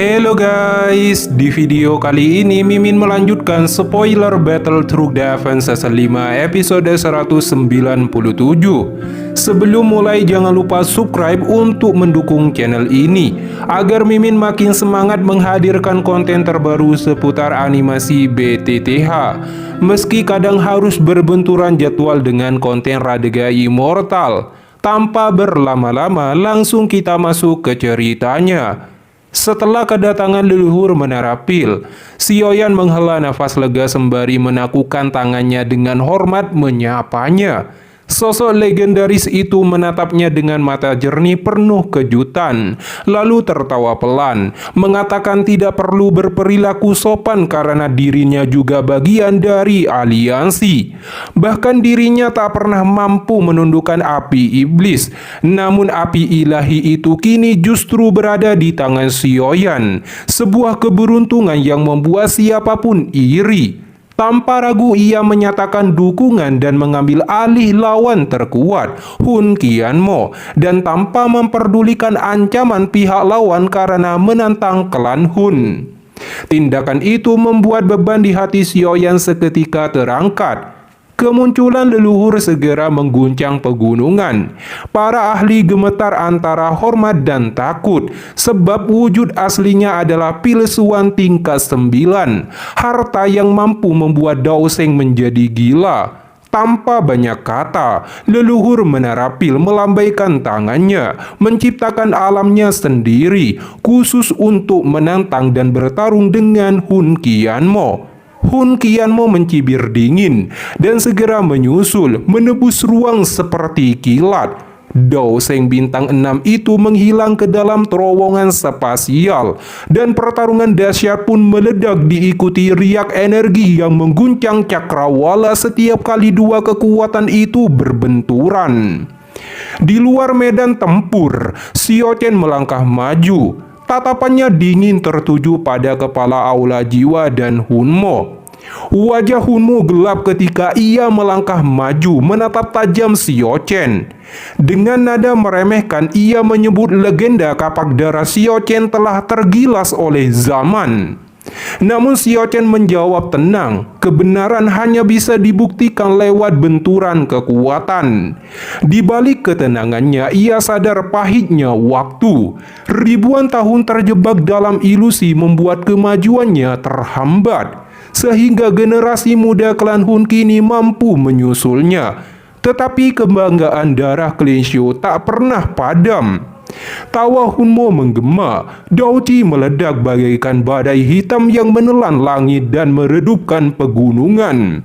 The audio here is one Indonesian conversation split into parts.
Hello guys, di video kali ini Mimin melanjutkan spoiler Battle Truk Defense Season 5 episode 197. Sebelum mulai jangan lupa subscribe untuk mendukung channel ini agar Mimin makin semangat menghadirkan konten terbaru seputar animasi BTTH. Meski kadang harus berbenturan jadwal dengan konten Radega Immortal. Tanpa berlama-lama langsung kita masuk ke ceritanya. Setelah kedatangan leluhur Menara Pil, Sioyan menghela nafas lega sembari menaklukkan tangannya dengan hormat menyapanya. Sosok legendaris itu menatapnya dengan mata jernih penuh kejutan, lalu tertawa pelan, mengatakan tidak perlu berperilaku sopan karena dirinya juga bagian dari aliansi. Bahkan dirinya tak pernah mampu menundukkan api iblis, namun api ilahi itu kini justru berada di tangan Sioyan, sebuah keberuntungan yang membuat siapapun iri. Tanpa ragu ia menyatakan dukungan dan mengambil alih lawan terkuat, Hun Qianmo, dan tanpa memperdulikan ancaman pihak lawan karena menantang klan Hun. Tindakan itu membuat beban di hati Sioyan seketika terangkat. Kemunculan leluhur segera mengguncang pegunungan. Para ahli gemetar antara hormat dan takut, sebab wujud aslinya adalah pilsuan tingkat 9, harta yang mampu membuat Dao Sheng menjadi gila. Tanpa banyak kata, leluhur Menara Pil melambaikan tangannya, menciptakan alamnya sendiri, khusus untuk menantang dan bertarung dengan Hun Qianmo. Hun Qianmo mencibir dingin dan segera menyusul, menebus ruang seperti kilat. Dao Sheng bintang 6 itu menghilang ke dalam terowongan spasial dan pertarungan dahsyat pun meledak diikuti riak energi yang mengguncang cakrawala setiap kali dua kekuatan itu berbenturan. Di luar medan tempur, Xiao Chen melangkah maju. Tatapannya dingin tertuju pada kepala aula jiwa dan Hunmo. Wajah Hunmo gelap ketika ia melangkah maju menatap tajam Xiao Chen. Dengan nada meremehkan ia menyebut legenda kapak darah Xiao Chen telah tergilas oleh zaman. Namun Xiao Chen menjawab tenang, kebenaran hanya bisa dibuktikan lewat benturan kekuatan. Di balik ketenangannya, ia sadar pahitnya waktu. Ribuan tahun terjebak dalam ilusi membuat kemajuannya terhambat, sehingga generasi muda klan Hun kini mampu menyusulnya. Tetapi kebanggaan darah Clan Xiu tak pernah padam. Tawa Hunmo menggema, Dao Qi meledak bagaikan badai hitam yang menelan langit dan meredupkan pegunungan.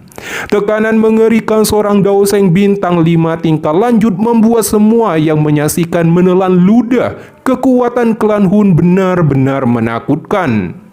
Tekanan mengerikan seorang Dao Sheng bintang 5 tingkat lanjut membuat semua yang menyaksikan menelan ludah. Kekuatan klan Hun benar-benar menakutkan.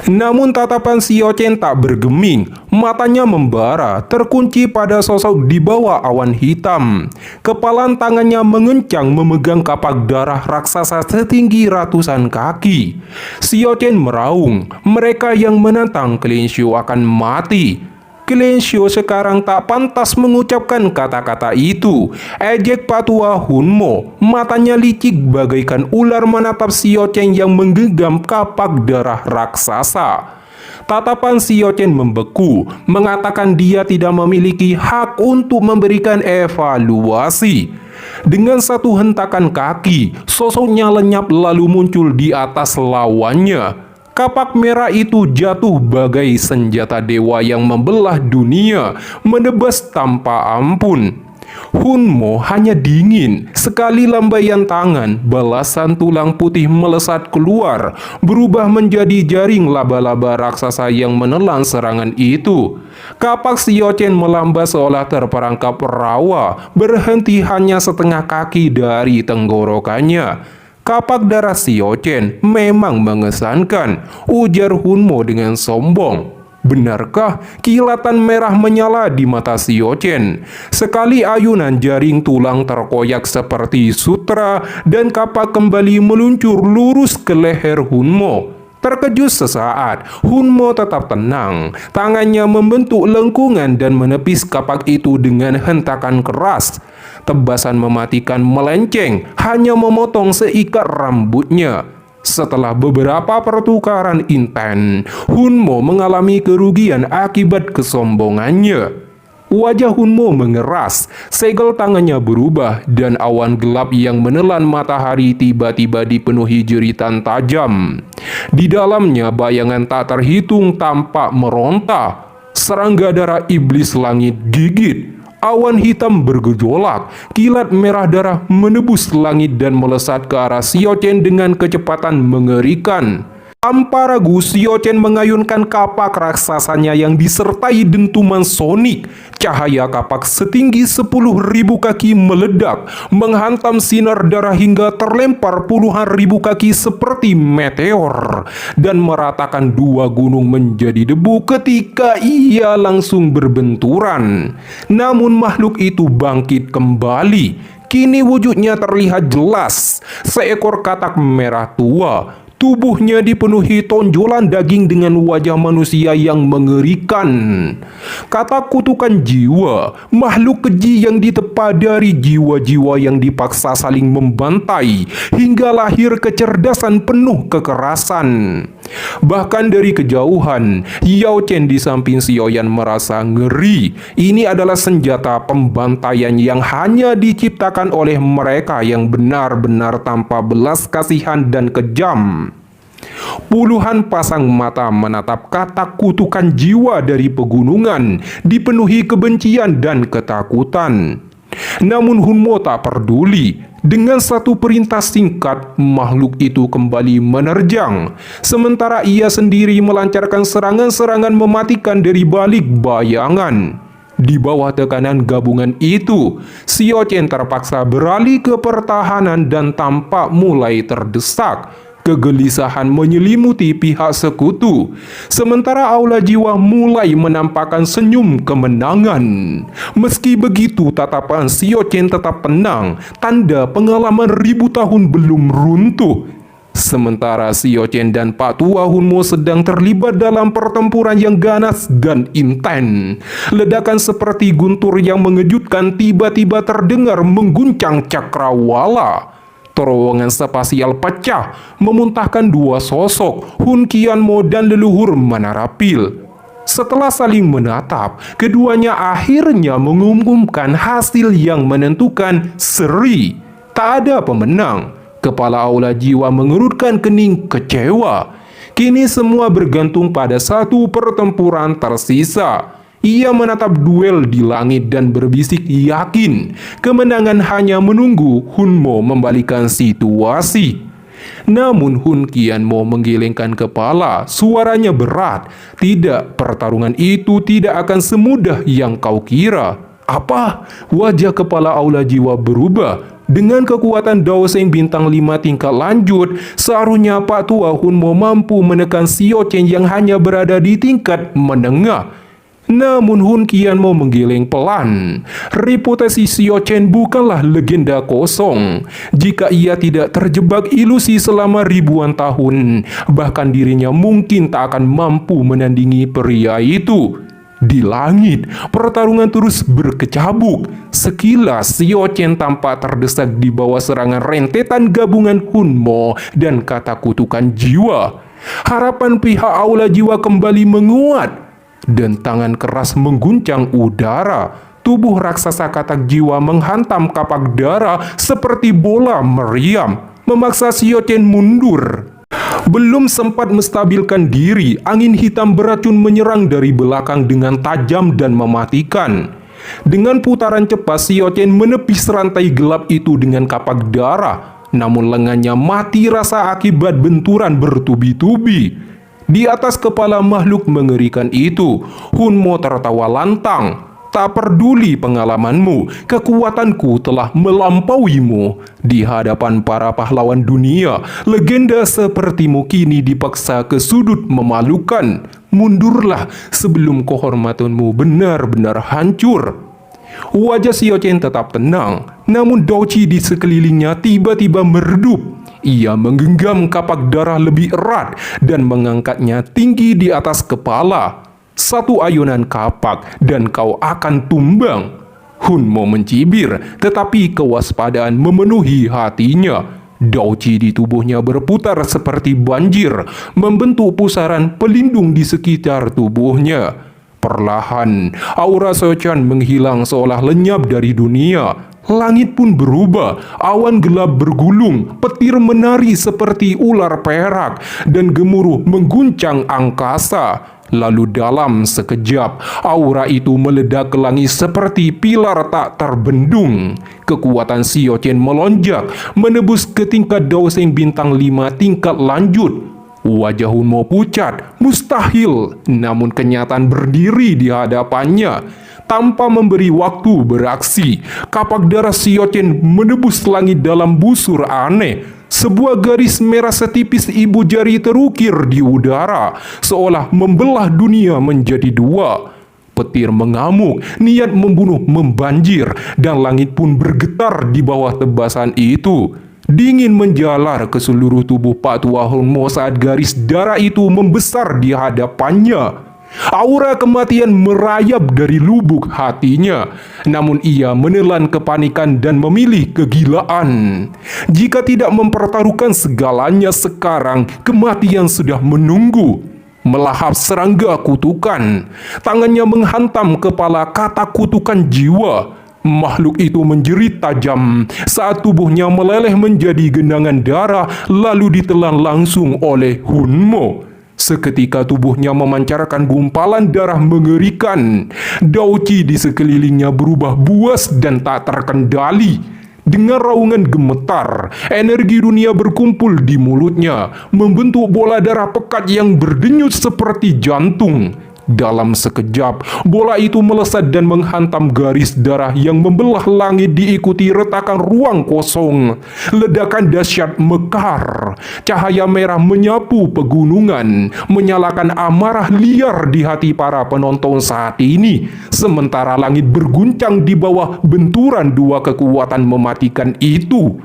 Namun tatapan Xiao Chen tak bergeming, matanya membara, terkunci pada sosok di bawah awan hitam. Kepalan tangannya mengencang memegang kapak darah raksasa setinggi ratusan kaki. Xiao Chen meraung, mereka yang menantang Clan Xiu akan mati. Clan Xiu sekarang tak pantas mengucapkan kata-kata itu. Ejek patua Hunmo, matanya licik bagaikan ular menatap Xiao Chen yang menggenggam kapak darah raksasa. Tatapan Xiao Chen membeku, mengatakan dia tidak memiliki hak untuk memberikan evaluasi. Dengan satu hentakan kaki, sosoknya lenyap lalu muncul di atas lawannya. Kapak merah itu jatuh bagai senjata dewa yang membelah dunia, menebas tanpa ampun. Hunmo hanya dingin, sekali lambaian tangan, balasan tulang putih melesat keluar, berubah menjadi jaring laba-laba raksasa yang menelan serangan itu. Kapak Xiao Chen melambat seolah terperangkap rawa, berhenti hanya setengah kaki dari tenggorokannya. Kapak darah Xiao Chen memang mengesankan, ujar Hunmo dengan sombong. Benarkah? Kilatan merah menyala di mata Xiao Chen. Sekali ayunan jaring tulang terkoyak seperti sutra dan kapak kembali meluncur lurus ke leher Hunmo. Terkejut sesaat, Hunmo tetap tenang. Tangannya membentuk lengkungan dan menepis kapak itu dengan hentakan keras. Tebasan mematikan melenceng, hanya memotong seikat rambutnya. Setelah beberapa pertukaran intens, Hunmo mengalami kerugian akibat kesombongannya. Wajah Hunmo mengeras, segel tangannya berubah, dan awan gelap yang menelan matahari tiba-tiba dipenuhi jeritan tajam. Di dalamnya bayangan tak terhitung tampak meronta. Serangga darah iblis langit gigit. Awan hitam bergejolak, kilat merah darah menebus langit dan melesat ke arah Xiao Chen dengan kecepatan mengerikan. Tanpa ragu, Xiao Chen mengayunkan kapak raksasanya yang disertai dentuman sonik. Cahaya kapak setinggi 10.000 kaki meledak, menghantam sinar darah hingga terlempar puluhan ribu kaki seperti meteor, dan meratakan dua gunung menjadi debu ketika ia langsung berbenturan. Namun makhluk itu bangkit kembali. Kini wujudnya terlihat jelas, seekor katak merah tua. Tubuhnya dipenuhi tonjolan daging dengan wajah manusia yang mengerikan. Kata kutukan jiwa, makhluk keji yang ditepa dari jiwa-jiwa yang dipaksa saling membantai, hingga lahir kecerdasan penuh kekerasan. Bahkan dari kejauhan, Yao Chen di samping Xiaoyan merasa ngeri. Ini adalah senjata pembantaian yang hanya diciptakan oleh mereka yang benar-benar tanpa belas kasihan dan kejam. Puluhan pasang mata menatap katak kutukan jiwa dari pegunungan, dipenuhi kebencian dan ketakutan. Namun Hunmo tak peduli. Dengan satu perintah singkat, makhluk itu kembali menerjang. Sementara ia sendiri melancarkan serangan-serangan mematikan dari balik bayangan. Di bawah tekanan gabungan itu, Xiao Chen terpaksa beralih ke pertahanan dan tampak mulai terdesak. Kegelisahan menyelimuti pihak sekutu, sementara aula jiwa mulai menampakkan senyum kemenangan. Meski begitu, tatapan Xiao Chen tetap tenang, tanda pengalaman ribu tahun belum runtuh. Sementara Xiao Chen dan Pak Tua Hunmo sedang terlibat dalam pertempuran yang ganas dan intens. Ledakan seperti guntur yang mengejutkan tiba-tiba terdengar mengguncang cakrawala. Terowongan spasial pecah, memuntahkan dua sosok, Hun Qianmo dan leluhur Manarapil. Setelah saling menatap, keduanya akhirnya mengumumkan hasil yang menentukan seri. Tak ada pemenang. Kepala aula jiwa mengerutkan kening kecewa. Kini semua bergantung pada satu pertempuran tersisa. Ia menatap duel di langit dan berbisik yakin kemenangan hanya menunggu Hunmo membalikan situasi. Namun Hun Qianmo menggelengkan kepala, suaranya berat. Tidak, pertarungan itu tidak akan semudah yang kau kira. Apa? Wajah kepala aula jiwa berubah. Dengan kekuatan Dao Sheng bintang 5 tingkat lanjut, seharusnya Pak Tua Hunmo mampu menekan Xiao Chen yang hanya berada di tingkat menengah. Namun Hun Qianmo menggeleng pelan. Reputasi Xiao Chen bukanlah legenda kosong. Jika ia tidak terjebak ilusi selama ribuan tahun, bahkan dirinya mungkin tak akan mampu menandingi pria itu. Di langit, pertarungan terus berkecabuk. Sekilas Xiao Chen tampak terdesak di bawah serangan rentetan gabungan Hunmo dan kata kutukan jiwa. Harapan pihak aula jiwa kembali menguat, dan tangan keras mengguncang udara. Tubuh raksasa katak jiwa menghantam kapak darah seperti bola meriam, memaksa Xiao Chen mundur. Belum sempat menstabilkan diri, angin hitam beracun menyerang dari belakang dengan tajam dan mematikan. Dengan putaran cepat, Xiao Chen menepis rantai gelap itu dengan kapak darah. Namun lengannya mati rasa akibat benturan bertubi-tubi. Di atas kepala makhluk mengerikan itu, Hunmo tertawa lantang. Tak peduli pengalamanmu, kekuatanku telah melampauimu. Di hadapan para pahlawan dunia, legenda sepertimu kini dipaksa ke sudut memalukan. Mundurlah sebelum kehormatanmu benar-benar hancur. Wajah Xiao Chen tetap tenang, namun Dao Qi di sekelilingnya tiba-tiba meredup. Ia menggenggam kapak darah lebih erat dan mengangkatnya tinggi di atas kepala. Satu ayunan kapak dan kau akan tumbang. Hunmo mencibir, tetapi kewaspadaan memenuhi hatinya. Daoqi di tubuhnya berputar seperti banjir, membentuk pusaran pelindung di sekitar tubuhnya. Perlahan, aura Xiao-Qian menghilang seolah lenyap dari dunia. Langit pun berubah, awan gelap bergulung, petir menari seperti ular perak, dan gemuruh mengguncang angkasa. Lalu dalam sekejap, aura itu meledak ke langit seperti pilar tak terbendung. Kekuatan Xiao-Qian melonjak, menebus ke tingkat Daoseng bintang 5 tingkat lanjut. Wajah Hunmo pucat, mustahil, namun kenyataan berdiri di hadapannya. Tanpa memberi waktu beraksi, kapak darah Xiao-Qian menebus langit dalam busur aneh. Sebuah garis merah setipis ibu jari terukir di udara, seolah membelah dunia menjadi dua. Petir mengamuk, niat membunuh membanjir, dan langit pun bergetar di bawah tebasan itu. Dingin menjalar ke seluruh tubuh Pak Tua Hunmo saat garis darah itu membesar di hadapannya. Aura kematian merayap dari lubuk hatinya, namun ia menelan kepanikan dan memilih kegilaan. Jika tidak mempertaruhkan segalanya sekarang, kematian sudah menunggu. Melahap serangga kutukan, tangannya menghantam kepala kata kutukan jiwa. Makhluk itu menjerit tajam saat tubuhnya meleleh menjadi genangan darah, lalu ditelan langsung oleh Hunmo. Seketika tubuhnya memancarkan gumpalan darah mengerikan. Daoqi di sekelilingnya berubah buas dan tak terkendali. Dengan raungan gemetar, energi dunia berkumpul di mulutnya, membentuk bola darah pekat yang berdenyut seperti jantung. Dalam sekejap, bola itu melesat dan menghantam garis darah yang membelah langit, diikuti retakan ruang kosong. Ledakan dahsyat mekar. Cahaya merah menyapu pegunungan, menyalakan amarah liar di hati para penonton saat ini. Sementara langit berguncang di bawah benturan dua kekuatan mematikan itu.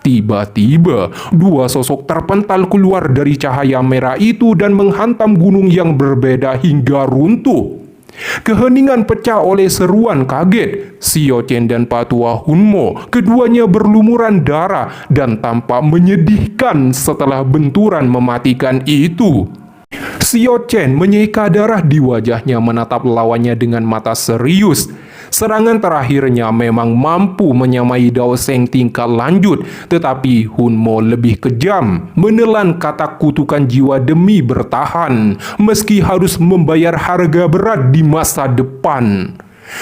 Tiba-tiba, dua sosok terpental keluar dari cahaya merah itu dan menghantam gunung yang berbeda hingga runtuh. Keheningan pecah oleh seruan kaget. Xiao-Qian dan Pak Tua Hunmo, keduanya berlumuran darah dan tampak menyedihkan setelah benturan mematikan itu. Xiao-Qian menyeka darah di wajahnya, menatap lawannya dengan mata serius. Serangan terakhirnya memang mampu menyamai Daoseng tingkat lanjut, tetapi Hunmo lebih kejam, menelan katak kutukan jiwa demi bertahan, meski harus membayar harga berat di masa depan.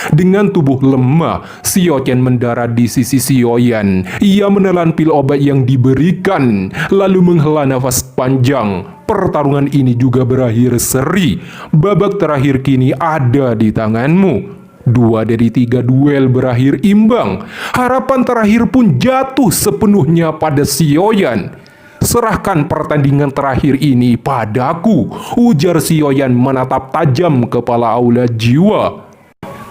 Dengan tubuh lemah, Xiao-Qian mendarat di sisi Xiaoyan. Ia menelan pil obat yang diberikan, lalu menghela nafas panjang. Pertarungan ini juga berakhir seri. Babak terakhir kini ada di tanganmu. 2 dari 3 duel berakhir imbang. Harapan terakhir pun jatuh sepenuhnya pada Xiaoyan. Serahkan pertandingan terakhir ini padaku, ujar Xiaoyan menatap tajam kepala aula jiwa.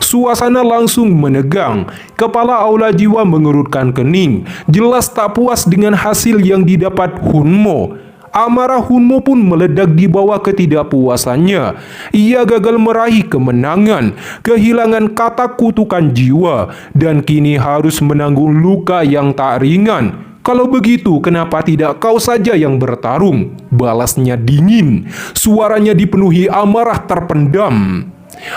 Suasana langsung menegang. Kepala aula jiwa mengerutkan kening, jelas tak puas dengan hasil yang didapat Hunmo. Amarah Hunmo pun meledak di bawah ketidakpuasannya. Ia gagal meraih kemenangan, kehilangan kata kutukan jiwa, dan kini harus menanggung luka yang tak ringan. Kalau begitu, kenapa tidak kau saja yang bertarung? Balasnya dingin, suaranya dipenuhi amarah terpendam.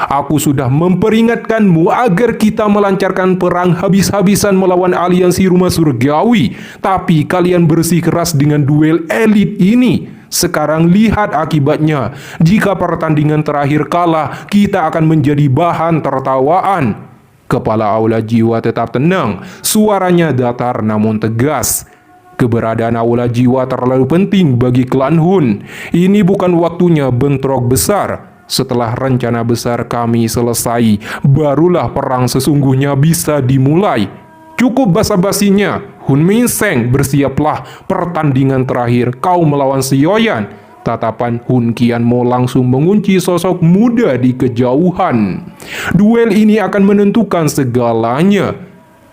Aku sudah memperingatkanmu agar kita melancarkan perang habis-habisan melawan aliansi rumah surgawi, tapi kalian bersikeras dengan duel elit ini. Sekarang lihat akibatnya. Jika pertandingan terakhir kalah, kita akan menjadi bahan tertawaan. Kepala aula jiwa tetap tenang, suaranya datar namun tegas. Keberadaan aula jiwa terlalu penting bagi klan Hun. Ini bukan waktunya bentrok besar. Setelah rencana besar kami selesai, barulah perang sesungguhnya bisa dimulai. Cukup basa-basinya, Hun Minsheng, bersiaplah. Pertandingan terakhir kau melawan Xiaoyan. Tatapan Hun Qianmo langsung mengunci sosok muda di kejauhan. Duel ini akan menentukan segalanya.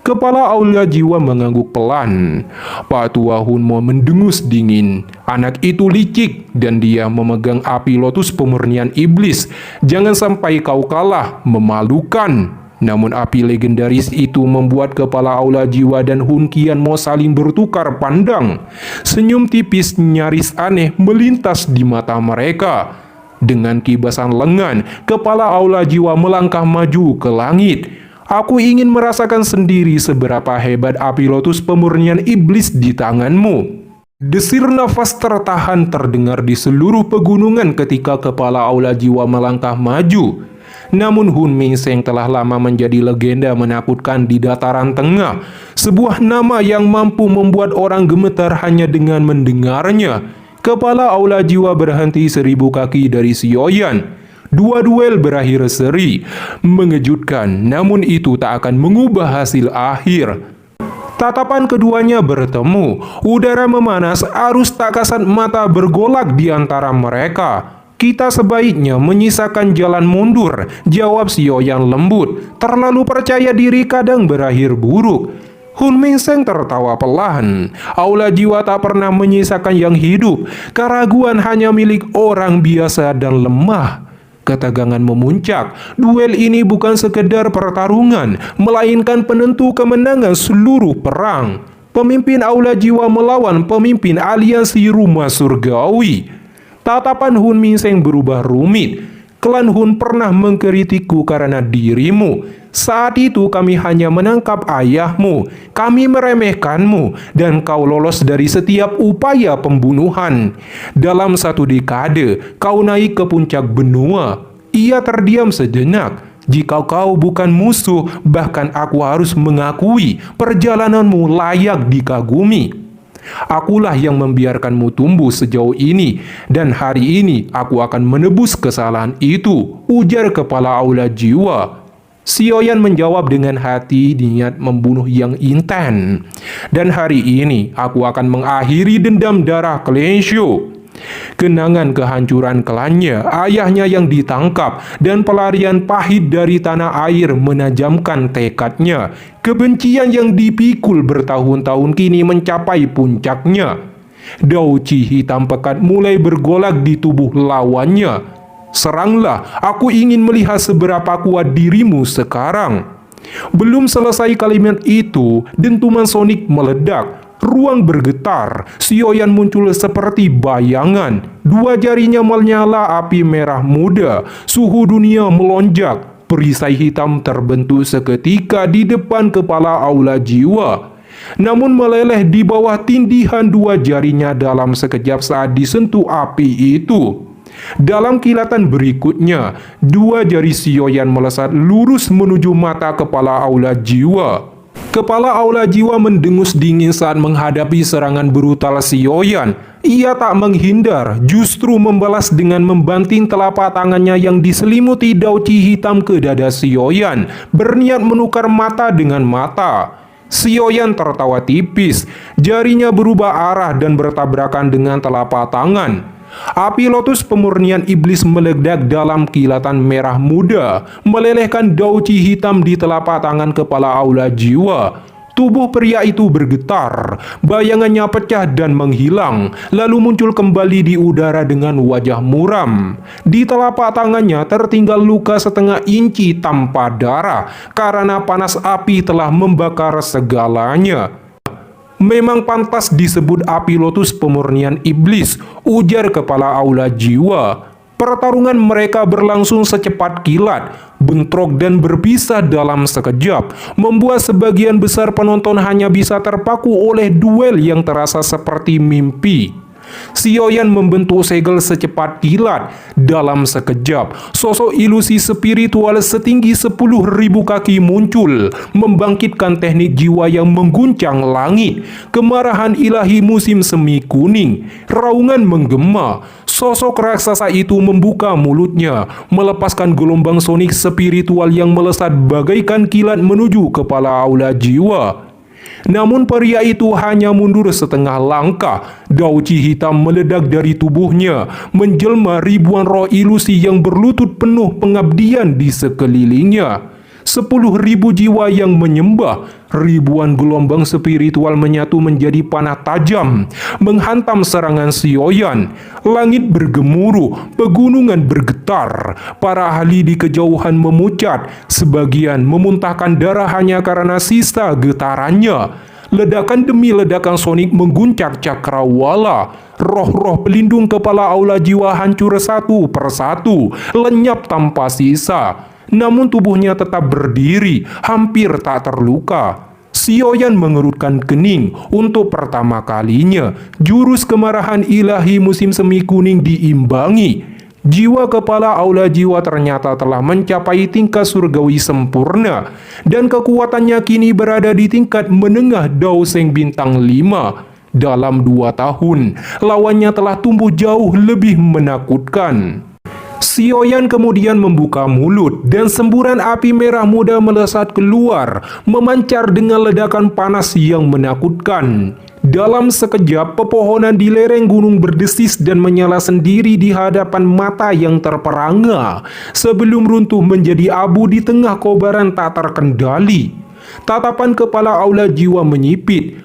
Kepala aula jiwa mengangguk pelan. Pak Tua Hunmo mendengus dingin. Anak itu licik dan dia memegang api lotus pemurnian iblis. Jangan sampai kau kalah, memalukan. Namun api legendaris itu membuat kepala Aula Jiwa dan Hun Qianmo saling bertukar pandang. Senyum tipis nyaris aneh melintas di mata mereka. Dengan kibasan lengan, kepala Aula Jiwa melangkah maju ke langit. Aku ingin merasakan sendiri seberapa hebat api lotus pemurnian iblis di tanganmu. Desir nafas tertahan terdengar di seluruh pegunungan ketika kepala Aula Jiwa melangkah maju. Namun Hun Mengseng telah lama menjadi legenda menakutkan di dataran tengah. Sebuah nama yang mampu membuat orang gemetar hanya dengan mendengarnya. Kepala Aula Jiwa berhenti 1000 kaki dari Sioyan. Dua duel berakhir seri. Mengejutkan, namun itu tak akan mengubah hasil akhir. Tatapan keduanya bertemu. Udara memanas, arus tak kasat mata bergolak di antara mereka. Kita sebaiknya menyisakan jalan mundur, jawab Sioyan lembut. Terlalu percaya diri kadang berakhir buruk. Hun Mengseng tertawa pelan. Aula Jiwa tak pernah menyisakan yang hidup. Keraguan hanya milik orang biasa dan lemah. Ketegangan memuncak. Duel ini bukan sekedar pertarungan, melainkan penentu kemenangan seluruh perang. Pemimpin Aula Jiwa melawan pemimpin aliansi Rumah Surgawi. Tatapan Hun Mengseng berubah rumit. Klan Hun pernah mengkritikku karena dirimu. Saat itu kami hanya menangkap ayahmu. Kami meremehkanmu dan kau lolos dari setiap upaya pembunuhan. Dalam satu dekade, kau naik ke puncak benua. Ia terdiam sejenak. Jika kau bukan musuh, bahkan aku harus mengakui perjalananmu layak dikagumi. Akulah yang membiarkanmu tumbuh sejauh ini, dan hari ini aku akan menebus kesalahan itu, ujar kepala Aula Jiwa. Sioyan menjawab dengan hati niat membunuh yang intens. Dan hari ini aku akan mengakhiri dendam darah Klenshu. Kenangan kehancuran klannya, ayahnya yang ditangkap, dan pelarian pahit dari tanah air menajamkan tekadnya. Kebencian yang dipikul bertahun-tahun kini mencapai puncaknya. Dauci hitam pekat mulai bergolak di tubuh lawannya. Seranglah, aku ingin melihat seberapa kuat dirimu sekarang. Belum selesai kalimat itu, dentuman sonik meledak. Ruang bergetar, Sioyan muncul seperti bayangan. Dua jarinya menyala api merah muda. Suhu dunia melonjak. Perisai hitam terbentuk seketika di depan kepala Aula Jiwa. Namun meleleh di bawah tindihan dua jarinya dalam sekejap saat disentuh api itu. Dalam kilatan berikutnya, dua jari Sioyan melesat lurus menuju mata kepala Aula Jiwa. Kepala Aula Jiwa mendengus dingin saat menghadapi serangan brutal Sioyan. Ia tak menghindar, justru membalas dengan membanting telapak tangannya yang diselimuti dauci hitam ke dada Sioyan, berniat menukar mata dengan mata. Sioyan tertawa tipis, jarinya berubah arah dan bertabrakan dengan telapak tangan. Api lotus pemurnian iblis meledak dalam kilatan merah muda, melelehkan dauci hitam di telapak tangan kepala Aula Jiwa. Tubuh pria itu bergetar, bayangannya pecah dan menghilang, lalu muncul kembali di udara dengan wajah muram. Di telapak tangannya tertinggal luka setengah inci tanpa darah, karena panas api telah membakar segalanya. Memang pantas disebut api lotus pemurnian iblis, ujar kepala Aula Jiwa. Pertarungan mereka berlangsung secepat kilat, bentrok dan berpisah dalam sekejap, membuat sebagian besar penonton hanya bisa terpaku oleh duel yang terasa seperti mimpi. Sioyan membentuk segel secepat kilat. Dalam sekejap, sosok ilusi spiritual setinggi 10.000 kaki muncul, membangkitkan teknik jiwa yang mengguncang langit. Kemarahan ilahi musim semi kuning, raungan menggema. Sosok raksasa itu membuka mulutnya, melepaskan gelombang sonik spiritual yang melesat bagaikan kilat menuju kepala Aula Jiwa. Namun pria itu hanya mundur setengah langkah. Dauci hitam meledak dari tubuhnya, menjelma ribuan roh ilusi yang berlutut penuh pengabdian di sekelilingnya. 10.000 jiwa yang menyembah, ribuan gelombang spiritual menyatu menjadi panah tajam, menghantam serangan Sioyan. Langit bergemuruh, pegunungan bergetar, para ahli di kejauhan memucat, sebagian memuntahkan darah hanya karena sisa getarannya. Ledakan demi ledakan sonik mengguncang cakrawala. Roh-roh pelindung kepala aula jiwa hancur satu persatu, lenyap tanpa sisa. Namun tubuhnya tetap berdiri, hampir tak terluka. Sioyan mengerutkan kening. Untuk pertama kalinya, jurus kemarahan ilahi musim semi kuning diimbangi. Jiwa kepala aula jiwa ternyata telah mencapai tingkat surgawi sempurna, dan kekuatannya kini berada di tingkat menengah Dao Seng bintang 5. Dalam 2 tahun, lawannya telah tumbuh jauh lebih menakutkan. Sioyan kemudian membuka mulut dan semburan api merah muda melesat keluar, memancar dengan ledakan panas yang menakutkan. Dalam sekejap, pepohonan di lereng gunung berdesis dan menyala sendiri di hadapan mata yang terperangah, sebelum runtuh menjadi abu di tengah kobaran tak terkendali. Tatapan kepala aula jiwa menyipit.